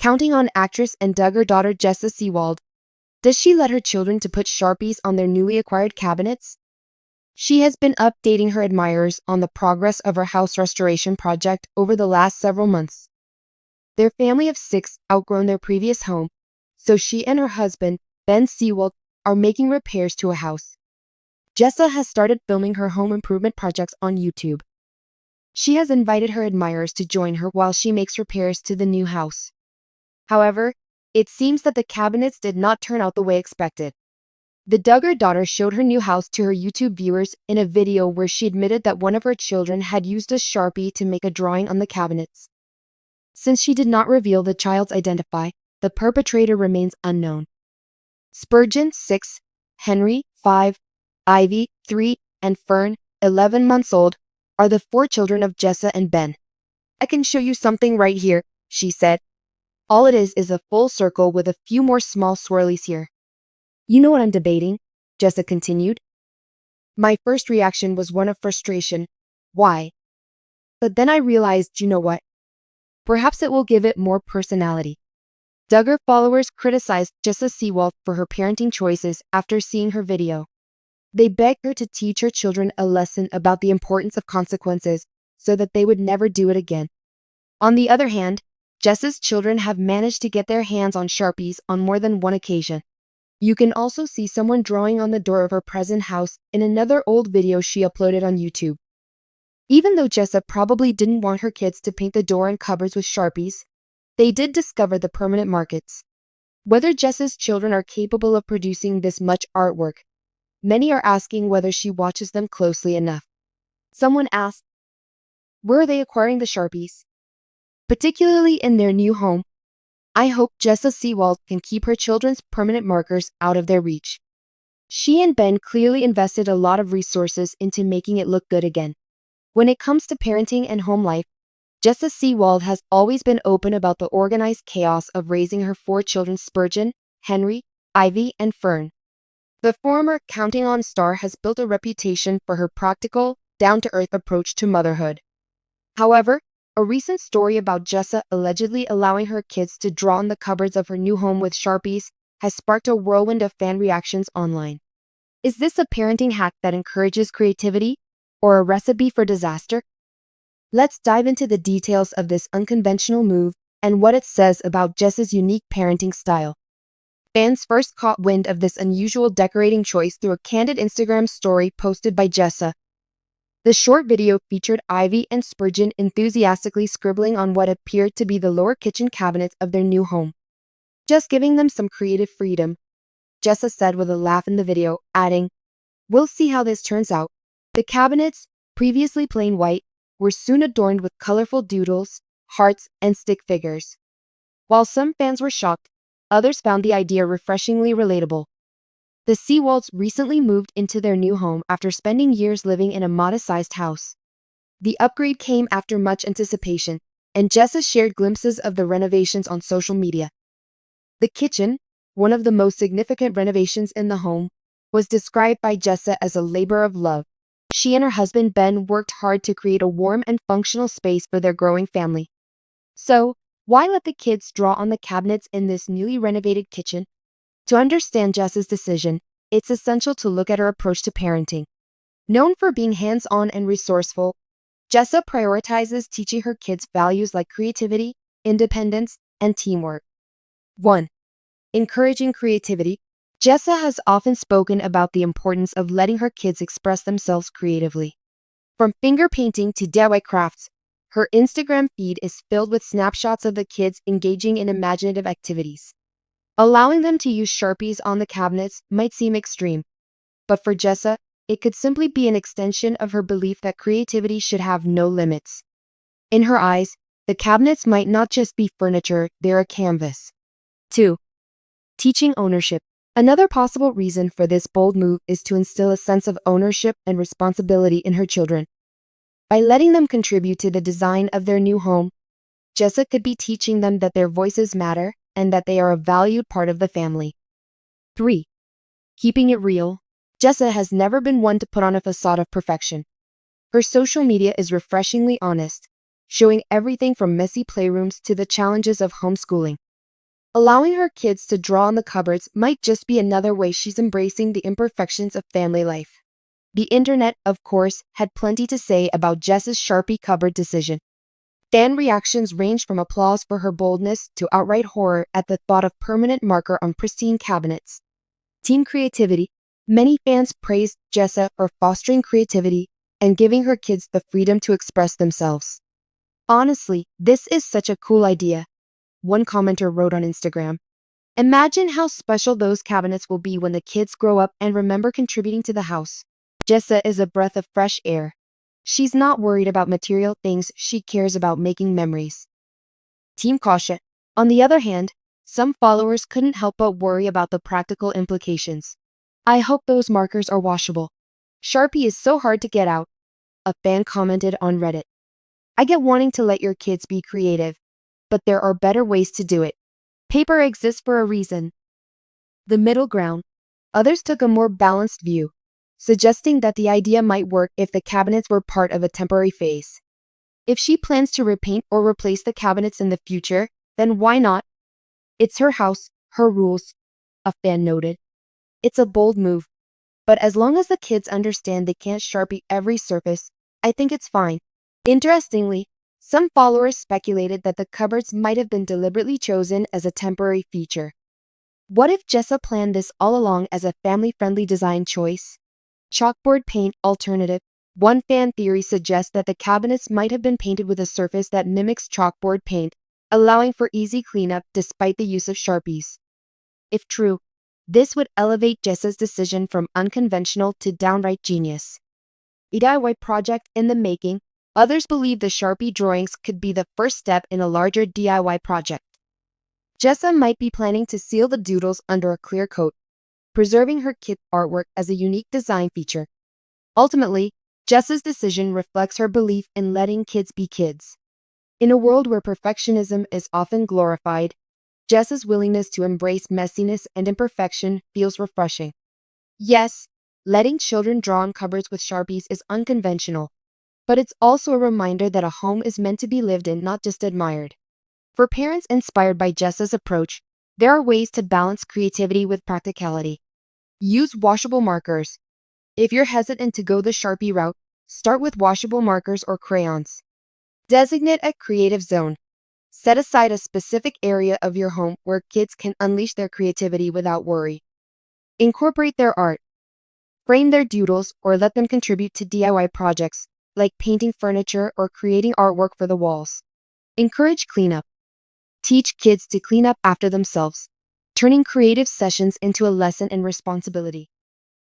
counting on actress and Duggar daughter Jessa Seewald. Does she let her children to put Sharpies on their newly acquired cabinets? She has been updating her admirers on the progress of her house restoration project over the last several months. Their family of 6 outgrown their previous home, so she and her husband, Ben Seewald, are making repairs to a house. Jessa has started filming her home improvement projects on YouTube. She has invited her admirers to join her while she makes repairs to the new house. However, it seems that the cabinets did not turn out the way expected. The Duggar daughter showed her new house to her YouTube viewers in a video where she admitted that one of her children had used a Sharpie to make a drawing on the cabinets. Since she did not reveal the child's identity, the perpetrator remains unknown. Spurgeon, 6, Henry, 5, Ivy, 3, and Fern, 11 months old, are the 4 children of Jessa and Ben. "I can show you something right here," she said. "All it is a full circle with a few more small swirlies here." "You know what I'm debating?" Jessa continued. "My first reaction was one of frustration. Why? But then I realized, you know what? Perhaps it will give it more personality." Duggar followers criticized Jessa Seewald for her parenting choices after seeing her video. They begged her to teach her children a lesson about the importance of consequences so that they would never do it again. On the other hand, Jessa's children have managed to get their hands on Sharpies on more than one occasion. You can also see someone drawing on the door of her present house in another old video she uploaded on YouTube. Even though Jessa probably didn't want her kids to paint the door and cupboards with Sharpies, they did discover the permanent markets. Whether Jessa's children are capable of producing this much artwork, many are asking whether she watches them closely enough. Someone asked, where are they acquiring the Sharpies? Particularly in their new home. I hope Jessa Seewald can keep her children's permanent markers out of their reach. She and Ben clearly invested a lot of resources into making it look good again. When it comes to parenting and home life, Jessa Seewald has always been open about the organized chaos of raising her 4 children: Spurgeon, Henry, Ivy, and Fern. The former Counting On star has built a reputation for her practical, down-to-earth approach to motherhood. However, a recent story about Jessa allegedly allowing her kids to draw on the cupboards of her new home with Sharpies has sparked a whirlwind of fan reactions online. Is this a parenting hack that encourages creativity, or a recipe for disaster? Let's dive into the details of this unconventional move and what it says about Jessa's unique parenting style. Fans first caught wind of this unusual decorating choice through a candid Instagram story posted by Jessa. The short video featured Ivy and Spurgeon enthusiastically scribbling on what appeared to be the lower kitchen cabinets of their new home. "Just giving them some creative freedom," Jessa said with a laugh in the video, adding, "We'll see how this turns out." The cabinets, previously plain white, were soon adorned with colorful doodles, hearts, and stick figures. While some fans were shocked, others found the idea refreshingly relatable. The Seewalds recently moved into their new home after spending years living in a modest-sized house. The upgrade came after much anticipation, and Jessa shared glimpses of the renovations on social media. The kitchen, one of the most significant renovations in the home, was described by Jessa as a labor of love. She and her husband Ben worked hard to create a warm and functional space for their growing family. So, why let the kids draw on the cabinets in this newly renovated kitchen? To understand Jessa's decision, it's essential to look at her approach to parenting. Known for being hands-on and resourceful, Jessa prioritizes teaching her kids values like creativity, independence, and teamwork. 1. Encouraging creativity. Jessa has often spoken about the importance of letting her kids express themselves creatively. From finger painting to DIY crafts, her Instagram feed is filled with snapshots of the kids engaging in imaginative activities. Allowing them to use Sharpies on the cabinets might seem extreme, but for Jessa, it could simply be an extension of her belief that creativity should have no limits. In her eyes, the cabinets might not just be furniture, they're a canvas. 2. Teaching ownership. Another possible reason for this bold move is to instill a sense of ownership and responsibility in her children. By letting them contribute to the design of their new home, Jessa could be teaching them that their voices matter and that they are a valued part of the family. 3. Keeping it real. Jessa has never been one to put on a facade of perfection. Her social media is refreshingly honest, showing everything from messy playrooms to the challenges of homeschooling. Allowing her kids to draw on the cupboards might just be another way she's embracing the imperfections of family life. The internet, of course, had plenty to say about Jess's Sharpie cupboard decision. Fan reactions ranged from applause for her boldness to outright horror at the thought of permanent marker on pristine cabinets. Team creativity. Many fans praised Jessa for fostering creativity and giving her kids the freedom to express themselves. Honestly, this is such a cool idea, one commenter wrote on Instagram. Imagine how special those cabinets will be when the kids grow up and remember contributing to the house. Jessa is a breath of fresh air. She's not worried about material things, she cares about making memories. Team caution. On the other hand, some followers couldn't help but worry about the practical implications. I hope those markers are washable. Sharpie is so hard to get out, a fan commented on Reddit. I get wanting to let your kids be creative, but there are better ways to do it. Paper exists for a reason. The middle ground. Others took a more balanced view, suggesting that the idea might work if the cabinets were part of a temporary phase. If she plans to repaint or replace the cabinets in the future, then why not? It's her house, her rules, a fan noted. It's a bold move, but as long as the kids understand they can't Sharpie every surface, I think it's fine. Interestingly, some followers speculated that the cupboards might have been deliberately chosen as a temporary feature. What if Jessa planned this all along as a family-friendly design choice? Chalkboard paint alternative. One fan theory suggests that the cabinets might have been painted with a surface that mimics chalkboard paint, allowing for easy cleanup despite the use of Sharpies. If true, this would elevate Jessa's decision from unconventional to downright genius. A DIY project in the making. Others believe the Sharpie drawings could be the first step in a larger DIY project. Jessa might be planning to seal the doodles under a clear coat, preserving her kid's artwork as a unique design feature. Ultimately, Jessa's decision reflects her belief in letting kids be kids. In a world where perfectionism is often glorified, Jessa's willingness to embrace messiness and imperfection feels refreshing. Yes, letting children draw on cupboards with Sharpies is unconventional, but it's also a reminder that a home is meant to be lived in, not just admired. For parents inspired by Jessa's approach, there are ways to balance creativity with practicality. Use washable markers. If you're hesitant to go the Sharpie route, start with washable markers or crayons. Designate a creative zone. Set aside a specific area of your home where kids can unleash their creativity without worry. Incorporate their art. Frame their doodles or let them contribute to DIY projects, like painting furniture or creating artwork for the walls. Encourage cleanup. Teach kids to clean up after themselves, turning creative sessions into a lesson in responsibility.